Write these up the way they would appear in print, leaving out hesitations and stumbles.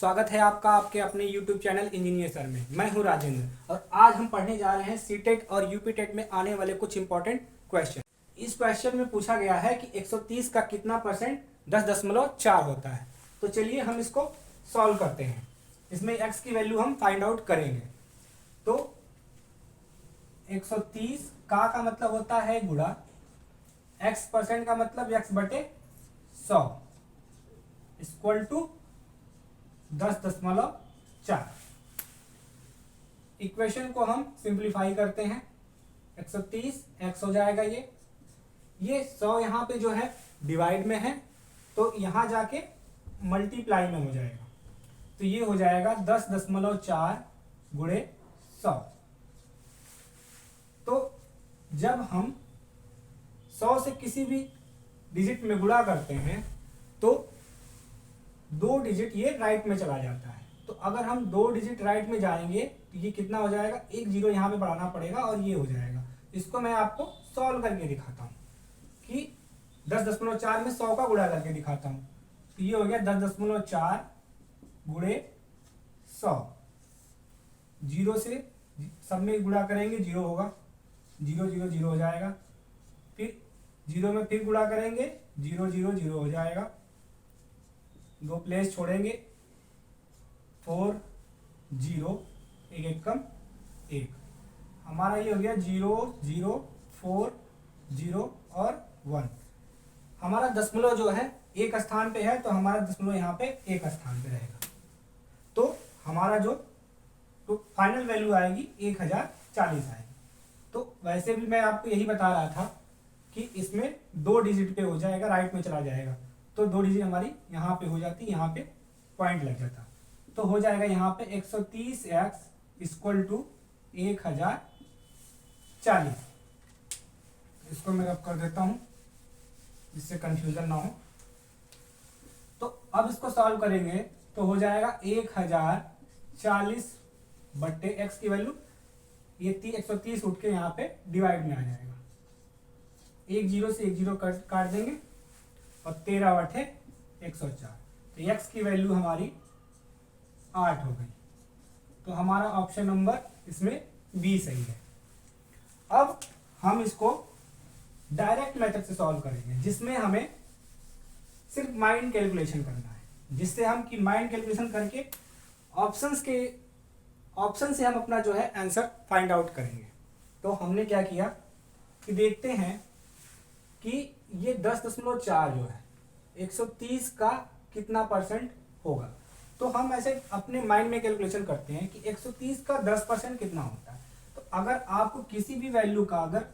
स्वागत है आपका आपके अपने YouTube चैनल इंजीनियर सर में। मैं हूं राजेंद्र और आज हम पढ़ने जा रहे हैं सीटेट और यूपीटेट में आने वाले कुछ इंपॉर्टेंट क्वेश्चन। इस क्वेश्चन में पूछा गया है कि 130 का कितना परसेंट 10.4 होता है। तो चलिए हम इसको सॉल्व करते हैं। इसमें x की वैल्यू हम फाइंड आउट करेंगे। तो 130 का मतलब होता है गुणा, x परसेंट का मतलब x बटे 100 इक्वल टू 10.4। इक्वेशन को हम सिंप्लीफाई करते हैं। 130 x हो जाएगा, ये 100 यहाँ पे जो है डिवाइड में है तो यहाँ जाके मल्टीप्लाई में हो जाएगा। तो ये हो जाएगा 10.4 गुणे 100। तो जब हम 100 से किसी भी डिजिट में गुणा करते हैं तो 2 डिजिट ये राइट में चला जाता है। तो अगर हम 2 डिजिट राइट में जाएंगे तो ये कितना हो जाएगा, एक जीरो यहाँ पे बढ़ाना पड़ेगा और ये हो जाएगा। इसको मैं आपको सॉल्व करके दिखाता हूँ कि 10.4 में 100 का गुणा करके दिखाता हूँ। तो ये हो गया 10.4 गुणे 100। जीरो से सब में गुणा करेंगे, जीरो होगा, जीरो जीरो जीरो हो जाएगा। फिर जीरो में फिर गुणा करेंगे, जीरो जीरो जीरो हो जाएगा। 2 प्लेस छोड़ेंगे, 4 0 एक एक कम 1। हमारा ये हो गया 0 0 4 0 और 1। हमारा दशमलव जो है एक स्थान पे है तो हमारा दशमलव यहाँ पे एक स्थान पे रहेगा। तो हमारा जो तो फाइनल वैल्यू आएगी 1040 आएगी। तो वैसे भी मैं आपको यही बता रहा था कि इसमें 2 डिजिट पे हो जाएगा, राइट में चला जाएगा तो 2 डिजिट हमारी यहाँ पे हो जाती, यहाँ पे पॉइंट लग जाता। तो हो जाएगा यहाँ पे 130x इक्वल टू 1040। इसको मैं रब कर देता हूँ जिससे कंफ्यूजन ना हो। तो अब इसको सॉल्व करेंगे तो हो जाएगा 1040 बट्टे x की वैल्यू, ये 130 उठ के यहाँ पे डिवाइड में आ जाएगा। एक जीरो से एक जीरो काट देंगे और 13 बटे 104। तो x की वैल्यू हमारी 8 हो गई। तो हमारा ऑप्शन नंबर इसमें बी सही है। अब हम इसको डायरेक्ट मेथड से सॉल्व करेंगे जिसमें हमें सिर्फ माइंड कैलकुलेशन करना है, जिससे हम कि माइंड कैलकुलेशन करके ऑप्शन से हम अपना जो है आंसर फाइंड आउट करेंगे। तो हमने क्या किया कि देखते हैं कि ये 10.4 जो है 130 का कितना परसेंट होगा। तो हम ऐसे अपने माइंड में कैलकुलेशन करते हैं कि 130 का 10% कितना होता है। तो अगर आपको किसी भी वैल्यू का अगर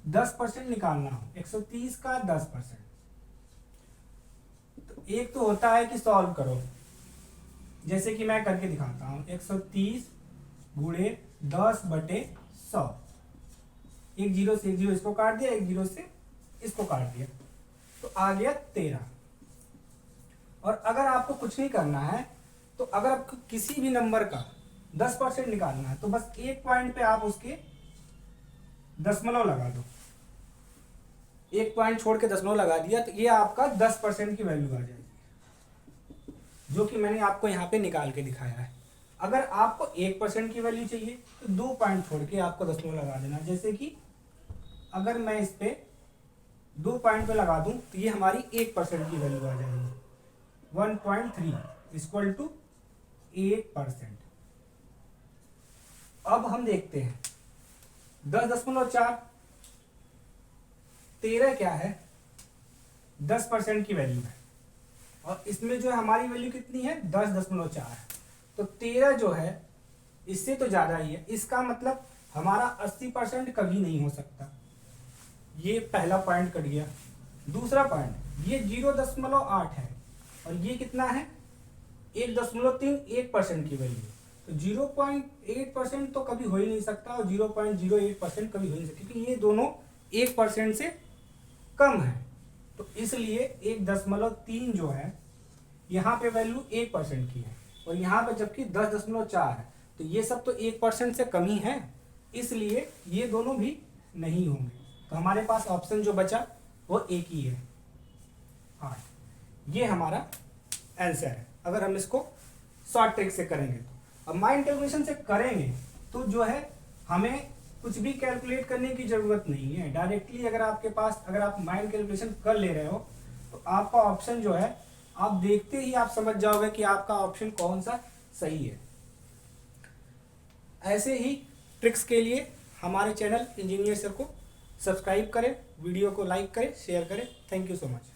10% निकालना हो, 130 का 10%, तो एक तो होता है कि सॉल्व करो, जैसे कि मैं करके दिखाता हूं। 130 गुणे 10 बटे 100। एक जीरो से एक जीरो इसको काट दिया, एक जीरो से इसको काट दिया, तो आ गया 13। और अगर आपको कुछ नहीं करना है तो अगर आपको किसी भी नंबर का 10% निकालना है तो बस एक पॉइंट पे आप उसके दशमलव लगा दो। एक पॉइंट छोड़ के दशमलव लगा दिया तो ये आपका 10% की वैल्यू आ जाएगी, जो कि मैंने आपको यहाँ पे निकाल के दिखाया है। अगर आपको 1% की वैल्यू चाहिए तो 2 पॉइंट छोड़ के आपको दशमलव लगा देना। जैसे कि अगर मैं इस पे 2 पॉइंट पे लगा दूं तो ये हमारी 1% की वैल्यू आ जाएगी। 1.3 इक्वल टू 1%। अब हम देखते हैं 10.4, 13 क्या है, 10% की वैल्यू है और इसमें जो है हमारी वैल्यू कितनी है, 10.4 है। तो 13 जो है इससे तो ज्यादा ही है। इसका मतलब हमारा 80% कभी नहीं हो सकता। ये पहला पॉइंट कट गया। दूसरा पॉइंट, ये 0.8 है और ये कितना है, 1.3, 1% की वैल्यू। तो 0.8% तो कभी हो ही नहीं सकता और 0.08% कभी हो ही नहीं सकता, क्योंकि ये दोनों 1% से कम है। तो इसलिए 1.3 जो है यहाँ पे वैल्यू 1% की है और यहाँ पे जबकि 10.4 है। तो ये सब तो 1% से कम ही है, इसलिए ये दोनों भी नहीं होंगे। तो हमारे पास ऑप्शन जो बचा वो एक ही है, 8। ये हमारा आंसर है। अगर हम इसको शॉर्ट ट्रिक से करेंगे तो। अब माइंड कैलकुलेशन से करेंगे तो जो है हमें कुछ भी कैलकुलेट करने की जरूरत नहीं है। डायरेक्टली अगर आपके पास, अगर आप माइंड कैलकुलेशन कर ले रहे हो तो आपका ऑप्शन जो है आप देखते ही आप समझ जाओगे कि आपका ऑप्शन कौन सा सही है। ऐसे ही ट्रिक्स के लिए हमारे चैनल इंजीनियर सर को सब्सक्राइब करें, वीडियो को लाइक करें, शेयर करें। Thank you so much.